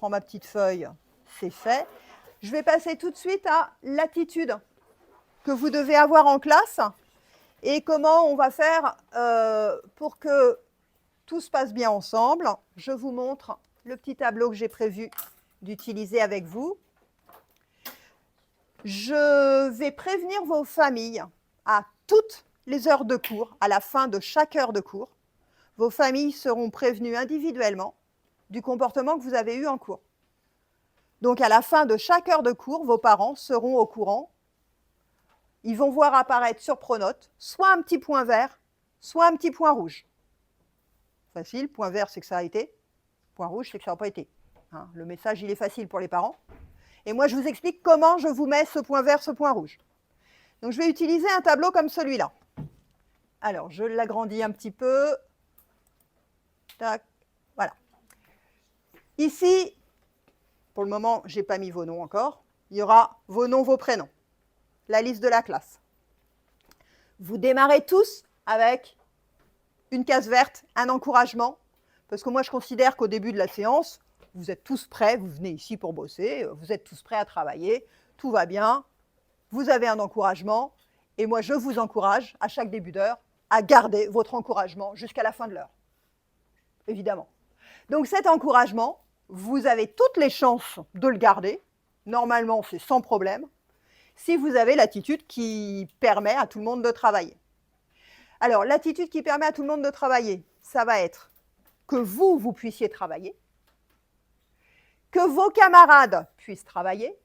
prends ma petite feuille, c'est fait. Je vais passer tout de suite à l'attitude que vous devez avoir en classe et comment on va faire pour que tout se passe bien ensemble. Je vous montre le petit tableau que j'ai prévu d'utiliser avec vous. Je vais prévenir vos familles à toutes les heures de cours, à la fin de chaque heure de cours. Vos familles seront prévenues individuellement du comportement que vous avez eu en cours. Donc à la fin de chaque heure de cours, vos parents seront au courant. Ils vont voir apparaître sur Pronote soit un petit point vert, soit un petit point rouge. Facile, point vert c'est que ça a été, point rouge c'est que ça n'a pas été. Hein, le message il est facile pour les parents. Et moi je vous explique comment je vous mets ce point vert, ce point rouge. Donc je vais utiliser un tableau comme celui-là. Alors je l'agrandis un petit peu. Tac, voilà. Ici, pour le moment, je n'ai pas mis vos noms encore. Il y aura vos noms, vos prénoms. La liste de la classe. Vous démarrez tous avec une case verte, un encouragement. Parce que moi, je considère qu'au début de la séance, vous êtes tous prêts, vous venez ici pour bosser, vous êtes tous prêts à travailler, tout va bien, vous avez un encouragement. Et moi, je vous encourage, à chaque début d'heure, à garder votre encouragement jusqu'à la fin de l'heure. Évidemment. Donc cet encouragement, vous avez toutes les chances de le garder. Normalement, c'est sans problème, si vous avez l'attitude qui permet à tout le monde de travailler. Alors, l'attitude qui permet à tout le monde de travailler, ça va être que vous puissiez travailler, que vos camarades puissent travailler,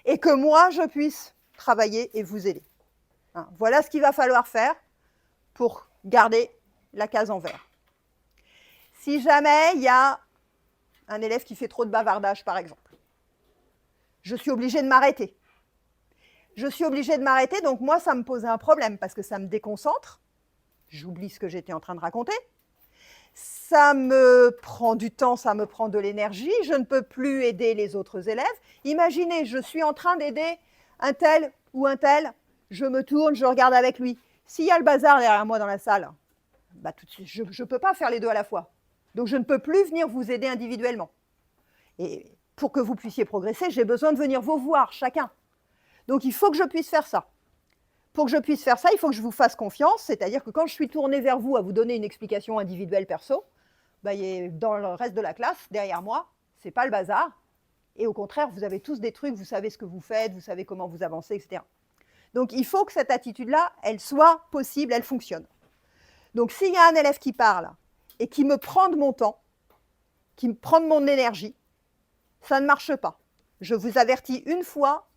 et que moi, je puisse travailler et vous aider. Hein, voilà ce qu'il va falloir faire pour garder la case en vert. Si jamais il y a un élève qui fait trop de bavardage, par exemple, je suis obligée de m'arrêter. Je suis obligée de m'arrêter, donc moi, ça me pose un problème parce que ça me déconcentre. J'oublie ce que j'étais en train de raconter. Ça me prend du temps, ça me prend de l'énergie. Je ne peux plus aider les autres élèves. Imaginez, je suis en train d'aider un tel ou un tel. Je me tourne, je regarde avec lui. S'il y a le bazar derrière moi dans la salle, bah, tout de suite, je ne peux pas faire les deux à la fois. Donc, je ne peux plus venir vous aider individuellement. Et pour que vous puissiez progresser, j'ai besoin de venir vous voir, chacun. Donc, il faut que je puisse faire ça. Pour que je puisse faire ça, il faut que je vous fasse confiance, c'est-à-dire que quand je suis tournée vers vous à vous donner une explication individuelle perso, bah, dans le reste de la classe, derrière moi, ce n'est pas le bazar. Et au contraire, vous avez tous des trucs, vous savez ce que vous faites, vous savez comment vous avancez, etc. Donc, il faut que cette attitude-là, elle soit possible, elle fonctionne. Donc, s'il y a un élève qui parle et qui me prend de mon temps, qui me prend de mon énergie, ça ne marche pas. Je vous avertis une fois,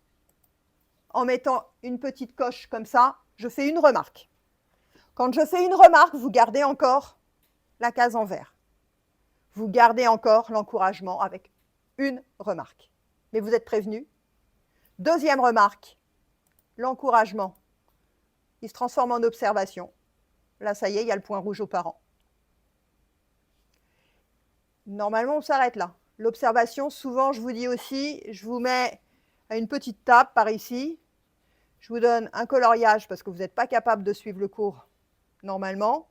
en mettant une petite coche comme ça, je fais une remarque. Quand je fais une remarque, vous gardez encore la case en vert. Vous gardez encore l'encouragement avec une remarque. Mais vous êtes prévenus. Deuxième remarque, l'encouragement, il se transforme en observation. Là, ça y est, il y a le point rouge aux parents. Normalement, on s'arrête là. L'observation, souvent, je vous dis aussi, je vous mets à une petite table par ici. Je vous donne un coloriage parce que vous n'êtes pas capable de suivre le cours normalement.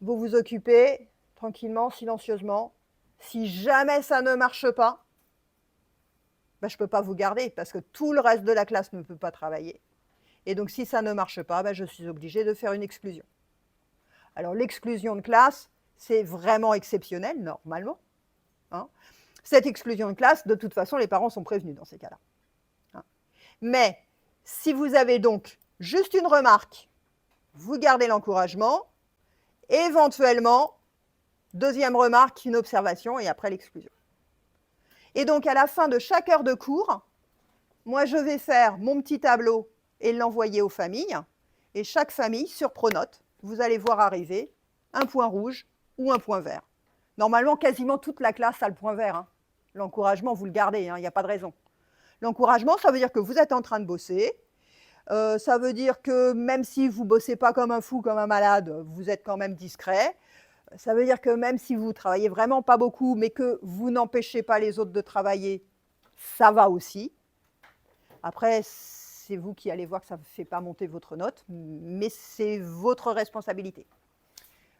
Vous vous occupez tranquillement, silencieusement. Si jamais ça ne marche pas, ben, je ne peux pas vous garder parce que tout le reste de la classe ne peut pas travailler. Et donc, si ça ne marche pas, ben, je suis obligée de faire une exclusion. Alors, l'exclusion de classe, c'est vraiment exceptionnel, normalement. Hein. Cette exclusion de classe, de toute façon, les parents sont prévenus dans ces cas-là. Hein. Mais si vous avez donc juste une remarque, vous gardez l'encouragement, éventuellement, deuxième remarque, une observation et après l'exclusion. Et donc, à la fin de chaque heure de cours, moi, je vais faire mon petit tableau et l'envoyer aux familles. Et chaque famille, sur Pronote, vous allez voir arriver un point rouge ou un point vert. Normalement, quasiment toute la classe a le point vert. Hein. L'encouragement, vous le gardez, il n'y a pas de raison. L'encouragement, ça veut dire que vous êtes en train de bosser. Ça veut dire que même si vous ne bossez pas comme un fou, comme un malade, vous êtes quand même discret. Ça veut dire que même si vous travaillez vraiment pas beaucoup, mais que vous n'empêchez pas les autres de travailler, ça va aussi. Après, c'est vous qui allez voir que ça ne fait pas monter votre note, mais c'est votre responsabilité.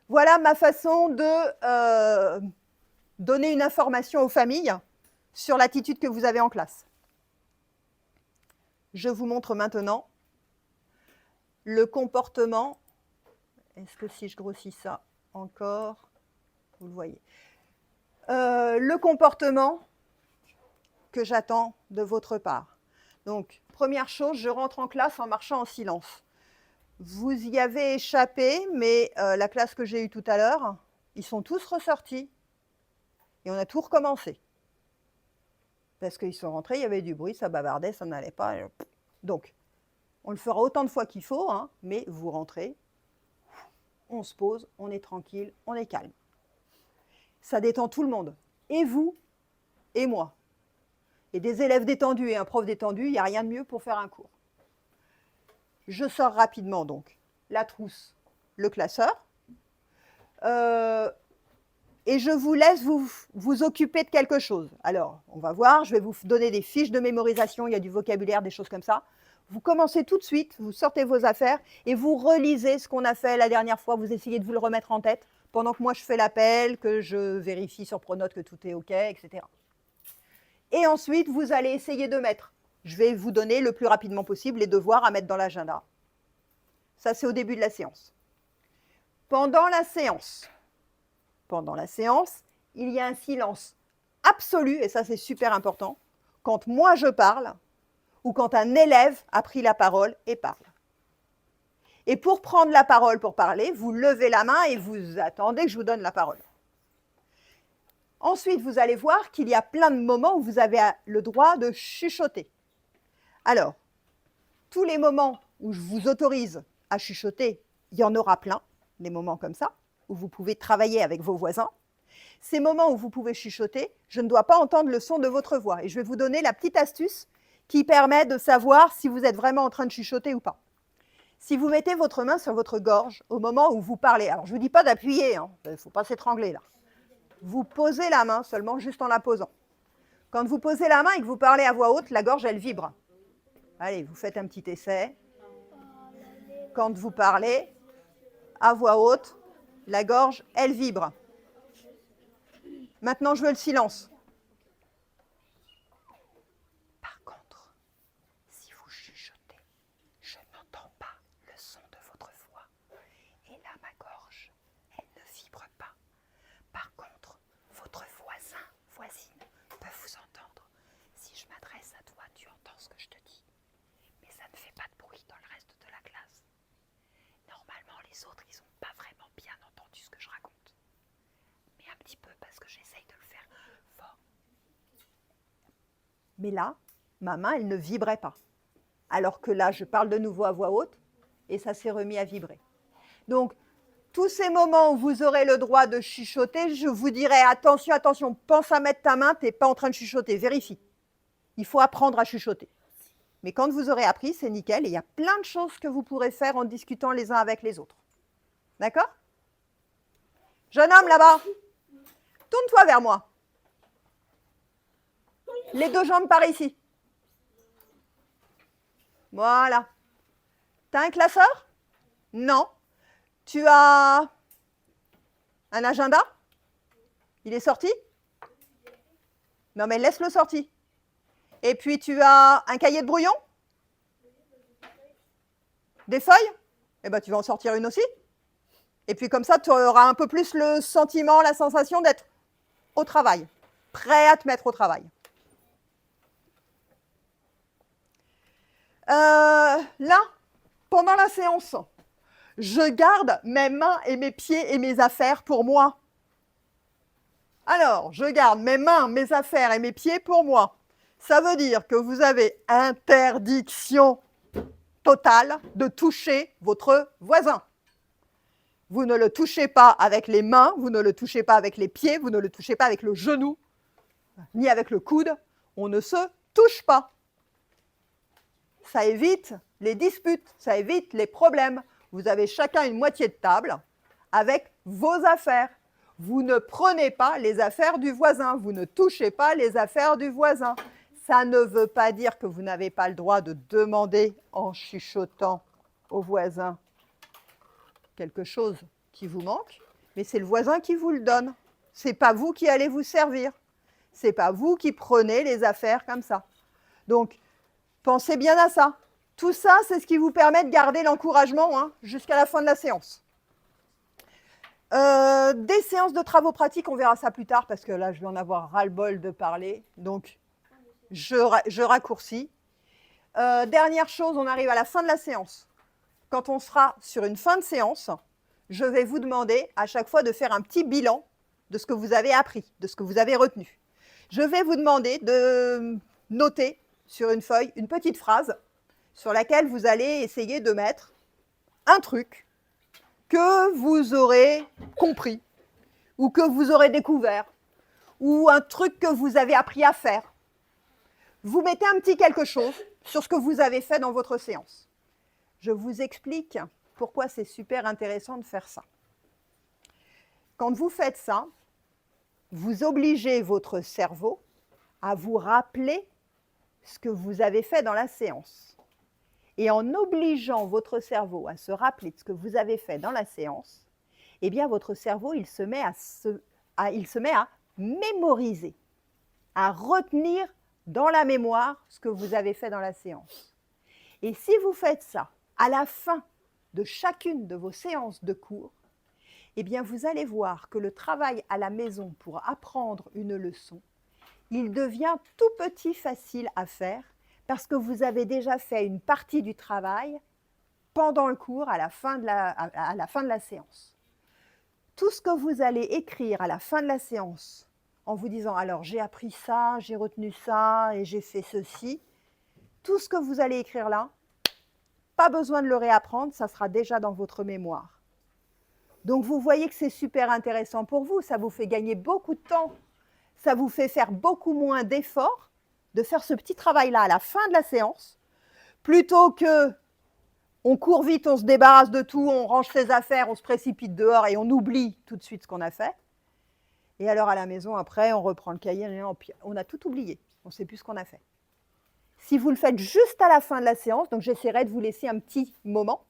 Voilà ma façon de donner une information aux familles sur l'attitude que vous avez en classe. Je vous montre maintenant le comportement. Est-ce que si je grossis ça encore, vous le voyez. Le comportement que j'attends de votre part. Donc, première chose, je rentre en classe en marchant en silence. Vous y avez échappé, mais la classe que j'ai eue tout à l'heure, ils sont tous ressortis et on a tout recommencé. Parce qu'ils sont rentrés, il y avait du bruit, ça bavardait, ça n'allait pas. Donc, on le fera autant de fois qu'il faut, hein, mais vous rentrez, on se pose, on est tranquille, on est calme. Ça détend tout le monde, et vous, et moi. Et des élèves détendus et un prof détendu, il n'y a rien de mieux pour faire un cours. Je sors rapidement donc la trousse, le classeur, et je vous laisse vous occuper de quelque chose. Alors, on va voir, je vais vous donner des fiches de mémorisation, il y a du vocabulaire, des choses comme ça. Vous commencez tout de suite, vous sortez vos affaires et vous relisez ce qu'on a fait la dernière fois, vous essayez de vous le remettre en tête, pendant que moi je fais l'appel, que je vérifie sur Pronote que tout est OK, etc. Et ensuite, vous allez essayer de mettre. Je vais vous donner le plus rapidement possible les devoirs à mettre dans l'agenda. Ça, c'est au début de la séance. Pendant la séance, il y a un silence absolu, et ça, c'est super important, quand moi je parle ou quand un élève a pris la parole et parle. Et pour prendre la parole pour parler, vous levez la main et vous attendez que je vous donne la parole. Ensuite, vous allez voir qu'il y a plein de moments où vous avez le droit de chuchoter. Alors, tous les moments où je vous autorise à chuchoter, il y en aura plein, des moments comme ça, où vous pouvez travailler avec vos voisins. Ces moments où vous pouvez chuchoter, je ne dois pas entendre le son de votre voix. Et je vais vous donner la petite astuce qui permet de savoir si vous êtes vraiment en train de chuchoter ou pas. Si vous mettez votre main sur votre gorge au moment où vous parlez, alors je ne vous dis pas d'appuyer, hein, il ne faut pas s'étrangler là. Vous posez la main seulement juste en la posant. Quand vous posez la main et que vous parlez à voix haute, la gorge, elle vibre. Allez, vous faites un petit essai. Quand vous parlez à voix haute, la gorge, elle vibre. Maintenant, je veux le silence. Par contre, si vous chuchotez, je n'entends pas le son de votre voix. Et là, ma gorge, elle ne vibre pas. Par contre, votre voisine peut vous entendre. Si je m'adresse à toi, tu entends ce que je te dis. Mais ça ne fait pas de bruit dans le reste de la classe. Normalement, les autres, ils n'ont pas vraiment bien entendu ce que je raconte. Mais un petit peu, parce que j'essaye de le faire fort. Mais là, ma main, elle ne vibrait pas. Alors que là, je parle de nouveau à voix haute, et ça s'est remis à vibrer. Donc, tous ces moments où vous aurez le droit de chuchoter, je vous dirai attention, attention, pense à mettre ta main, tu n'es pas en train de chuchoter, vérifie. Il faut apprendre à chuchoter. Mais quand vous aurez appris, c'est nickel, et il y a plein de choses que vous pourrez faire en discutant les uns avec les autres. D'accord? Jeune homme là-bas, tourne-toi vers moi. Les deux jambes par ici. Voilà. T'as un classeur? Non. Tu as un agenda? Il est sorti? Non, mais laisse-le sorti. Et puis, tu as un cahier de brouillon? Des feuilles? Eh bien, tu vas en sortir une aussi. Et puis, comme ça, tu auras un peu plus le sentiment, la sensation d'être au travail, prêt à te mettre au travail. Là, pendant la séance, je garde mes mains et mes pieds et mes affaires pour moi. Alors, je garde mes mains, mes affaires et mes pieds pour moi. Ça veut dire que vous avez interdiction totale de toucher votre voisin. Vous ne le touchez pas avec les mains, vous ne le touchez pas avec les pieds, vous ne le touchez pas avec le genou, ni avec le coude. On ne se touche pas. Ça évite les disputes, ça évite les problèmes. Vous avez chacun une moitié de table avec vos affaires. Vous ne prenez pas les affaires du voisin, vous ne touchez pas les affaires du voisin. Ça ne veut pas dire que vous n'avez pas le droit de demander en chuchotant au voisin quelque chose qui vous manque, mais c'est le voisin qui vous le donne. Ce n'est pas vous qui allez vous servir. Ce n'est pas vous qui prenez les affaires comme ça. Donc, pensez bien à ça. Tout ça, c'est ce qui vous permet de garder l'encouragement hein, jusqu'à la fin de la séance. Des séances de travaux pratiques, on verra ça plus tard parce que là, je vais en avoir ras-le-bol de parler. Donc, je raccourcis. Dernière chose, on arrive à la fin de la séance. Quand on sera sur une fin de séance, je vais vous demander à chaque fois de faire un petit bilan de ce que vous avez appris, de ce que vous avez retenu. Je vais vous demander de noter sur une feuille une petite phrase sur laquelle vous allez essayer de mettre un truc que vous aurez compris ou que vous aurez découvert ou un truc que vous avez appris à faire. Vous mettez un petit quelque chose sur ce que vous avez fait dans votre séance. Je vous explique pourquoi c'est super intéressant de faire ça. Quand vous faites ça, vous obligez votre cerveau à vous rappeler ce que vous avez fait dans la séance. Et en obligeant votre cerveau à se rappeler de ce que vous avez fait dans la séance, eh bien votre cerveau, il se met à mémoriser, à retenir dans la mémoire ce que vous avez fait dans la séance. Et si vous faites ça à la fin de chacune de vos séances de cours, eh bien vous allez voir que le travail à la maison pour apprendre une leçon, il devient tout petit facile à faire parce que vous avez déjà fait une partie du travail pendant le cours à la fin de la séance. Tout ce que vous allez écrire à la fin de la séance en vous disant « alors j'ai appris ça, j'ai retenu ça et j'ai fait ceci », tout ce que vous allez écrire là, pas besoin de le réapprendre, ça sera déjà dans votre mémoire. Donc vous voyez que c'est super intéressant pour vous, ça vous fait gagner beaucoup de temps, ça vous fait faire beaucoup moins d'efforts de faire ce petit travail-là à la fin de la séance, plutôt que on court vite, on se débarrasse de tout, on range ses affaires, on se précipite dehors et on oublie tout de suite ce qu'on a fait. Et alors à la maison, après, on reprend le cahier, on a tout oublié, on ne sait plus ce qu'on a fait. Si vous le faites juste à la fin de la séance, donc j'essaierai de vous laisser un petit moment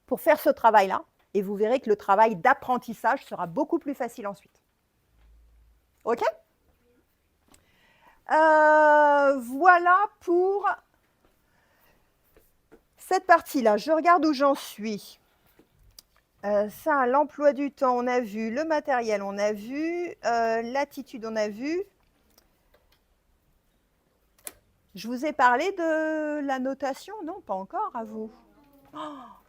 pour faire ce travail-là, et vous verrez que le travail d'apprentissage sera beaucoup plus facile ensuite. OK ? Voilà pour cette partie-là. Je regarde où j'en suis. Ça, l'emploi du temps, on a vu. Le matériel, on a vu. L'attitude, on a vu. Je vous ai parlé de la notation, non? Pas encore, à vous. Oh,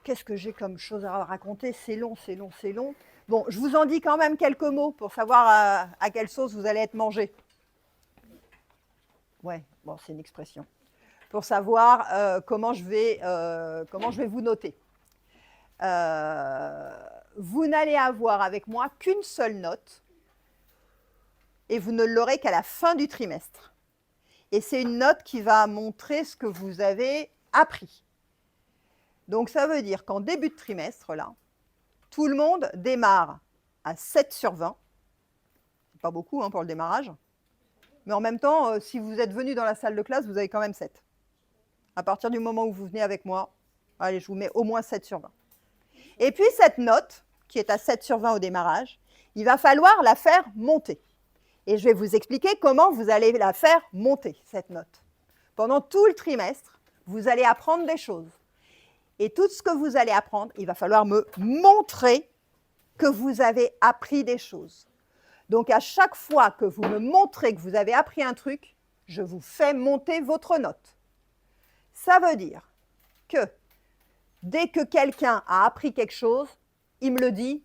qu'est-ce que j'ai comme chose à raconter? C'est long, c'est long, c'est long. Bon, je vous en dis quand même quelques mots pour savoir à quelle sauce vous allez être mangé. Ouais, bon, c'est une expression. Pour savoir comment je vais vous noter. Vous n'allez avoir avec moi qu'une seule note et vous ne l'aurez qu'à la fin du trimestre. Et c'est une note qui va montrer ce que vous avez appris. Donc ça veut dire qu'en début de trimestre, là, tout le monde démarre à 7 sur 20. C'est pas beaucoup hein, pour le démarrage. Mais en même temps, si vous êtes venu dans la salle de classe, vous avez quand même 7. À partir du moment où vous venez avec moi, allez, je vous mets au moins 7 sur 20. Et puis cette note, qui est à 7 sur 20 au démarrage, il va falloir la faire monter. Et je vais vous expliquer comment vous allez la faire monter, cette note. Pendant tout le trimestre, vous allez apprendre des choses. Et tout ce que vous allez apprendre, il va falloir me montrer que vous avez appris des choses. Donc à chaque fois que vous me montrez que vous avez appris un truc, je vous fais monter votre note. Ça veut dire que dès que quelqu'un a appris quelque chose, il me le dit,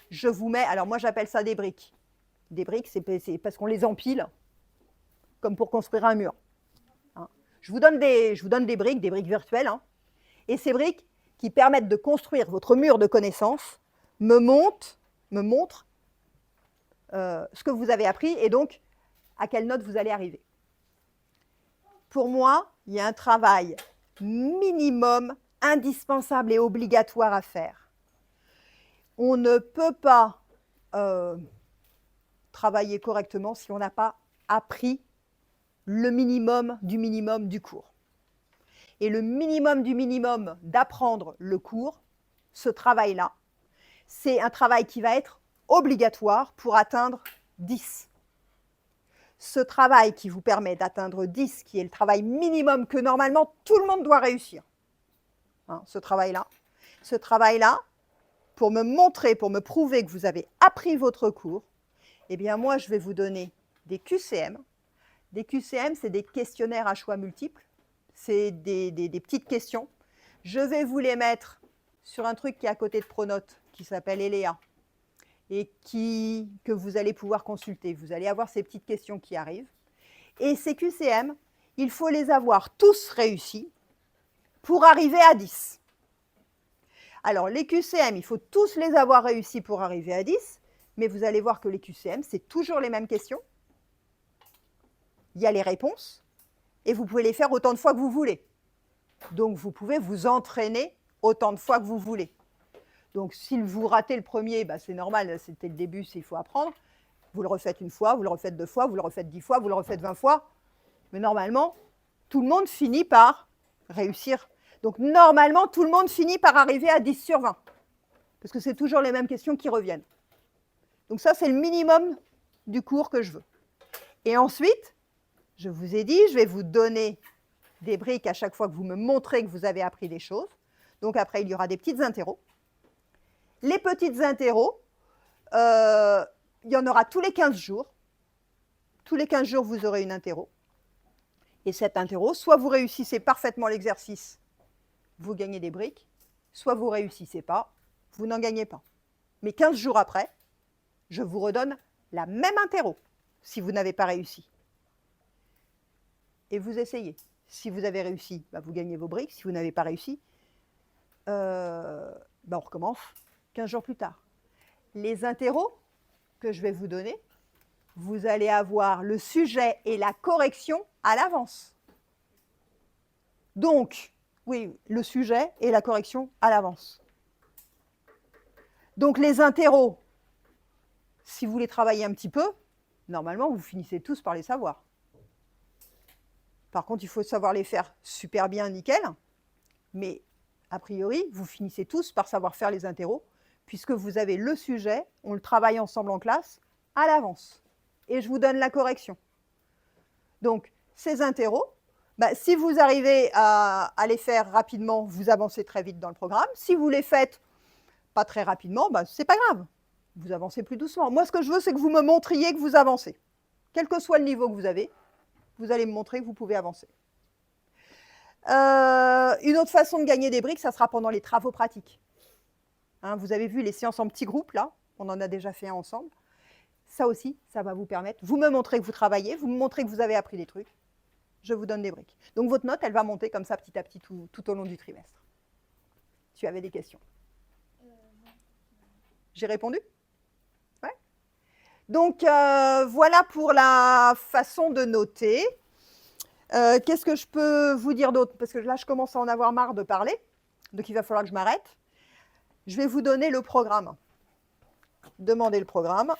je vous mets, alors moi j'appelle ça des briques. Des briques, c'est parce qu'on les empile, comme pour construire un mur. Hein. Je vous donne des briques virtuelles, hein, et ces briques qui permettent de construire votre mur de connaissances me montrent ce que vous avez appris et donc à quelle note vous allez arriver. Pour moi, il y a un travail minimum, indispensable et obligatoire à faire. On ne peut pas travailler correctement si on n'a pas appris le minimum du cours. Et le minimum du minimum d'apprendre le cours, ce travail-là, c'est un travail qui va être obligatoire pour atteindre 10. Ce travail qui vous permet d'atteindre 10, qui est le travail minimum que normalement tout le monde doit réussir, hein, ce travail-là, pour me montrer, pour me prouver que vous avez appris votre cours, eh bien moi je vais vous donner des QCM. Des QCM, c'est des questionnaires à choix multiples, c'est des petites questions. Je vais vous les mettre sur un truc qui est à côté de Pronote, qui s'appelle Elea, et que vous allez pouvoir consulter. Vous allez avoir ces petites questions qui arrivent. Et ces QCM, il faut les avoir tous réussis pour arriver à 10. Alors, les QCM, il faut tous les avoir réussis pour arriver à 10, mais vous allez voir que les QCM, c'est toujours les mêmes questions. Il y a les réponses, et vous pouvez les faire autant de fois que vous voulez. Donc, vous pouvez vous entraîner autant de fois que vous voulez. Donc, si vous ratez le premier, bah, c'est normal, c'était le début, il faut apprendre. Vous le refaites une fois, vous le refaites 2 fois, vous le refaites 10 fois, vous le refaites 20 fois. Mais normalement, tout le monde finit par réussir. Donc, normalement, tout le monde finit par arriver à 10 sur 20. Parce que c'est toujours les mêmes questions qui reviennent. Donc ça, c'est le minimum du cours que je veux. Et ensuite, je vous ai dit, je vais vous donner des briques à chaque fois que vous me montrez que vous avez appris des choses. Donc après, il y aura des petites interros. Les petites interros, il y en aura tous les 15 jours. Tous les 15 jours, vous aurez une interro. Et cette interro, soit vous réussissez parfaitement l'exercice, vous gagnez des briques, soit vous ne réussissez pas, vous n'en gagnez pas. Mais 15 jours après, je vous redonne la même interro si vous n'avez pas réussi. Et vous essayez. Si vous avez réussi, bah vous gagnez vos briques. Si vous n'avez pas réussi, bah on recommence 15 jours plus tard. Les interros que je vais vous donner, vous allez avoir le sujet et la correction à l'avance. Donc, oui, le sujet et la correction à l'avance. Donc les interros, si vous les travaillez un petit peu, normalement, vous finissez tous par les savoir. Par contre, il faut savoir les faire super bien, nickel, mais a priori, vous finissez tous par savoir faire les interros, puisque vous avez le sujet, on le travaille ensemble en classe, à l'avance. Et je vous donne la correction. Donc, ces interros, bah, si vous arrivez à les faire rapidement, vous avancez très vite dans le programme. Si vous les faites pas très rapidement, bah, ce n'est pas grave. Vous avancez plus doucement. Moi, ce que je veux, c'est que vous me montriez que vous avancez. Quel que soit le niveau que vous avez, vous allez me montrer que vous pouvez avancer. Une autre façon de gagner des briques, ça sera pendant les travaux pratiques. Hein, vous avez vu les séances en petits groupes, là, on en a déjà fait un ensemble. Ça aussi, ça va vous permettre, vous me montrez que vous travaillez, vous me montrez que vous avez appris des trucs, je vous donne des briques. Donc votre note, elle va monter comme ça petit à petit tout au long du trimestre. Tu avais des questions? J'ai répondu? Ouais. Donc voilà pour la façon de noter. Qu'est-ce que je peux vous dire d'autre? Parce que là, je commence à en avoir marre de parler, donc il va falloir que je m'arrête. Je vais vous donner le programme. Demandez le programme.